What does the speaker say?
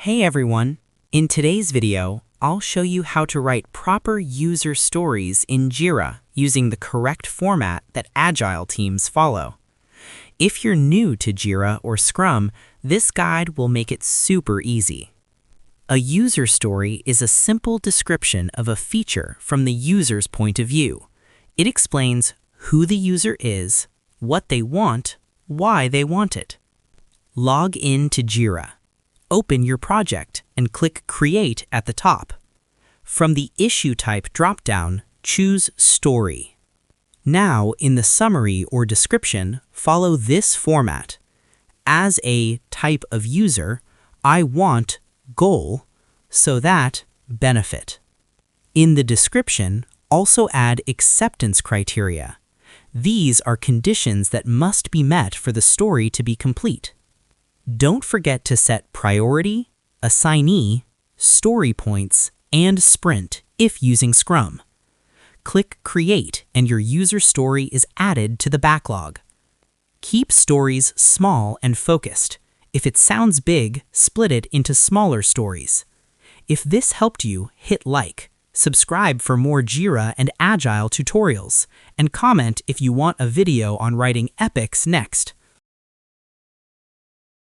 Hey everyone! In today's video, I'll show you how to write proper user stories in Jira using the correct format that Agile teams follow. If you're new to Jira or Scrum, this guide will make it super easy. A user story is a simple description of a feature from the user's point of view. It explains who the user is, what they want, why they want it. Log in to Jira. Open your project and click Create at the top. From the Issue Type dropdown, choose Story. Now, in the summary or description, follow this format. As a type of user, I want goal, so that benefit. In the description, also add acceptance criteria. These are conditions that must be met for the story to be complete. Don't forget to set priority, assignee, story points, and sprint if using Scrum. Click Create and your user story is added to the backlog. Keep stories small and focused. If it sounds big, split it into smaller stories. If this helped you, hit like, subscribe for more Jira and Agile tutorials, and comment if you want a video on writing epics next.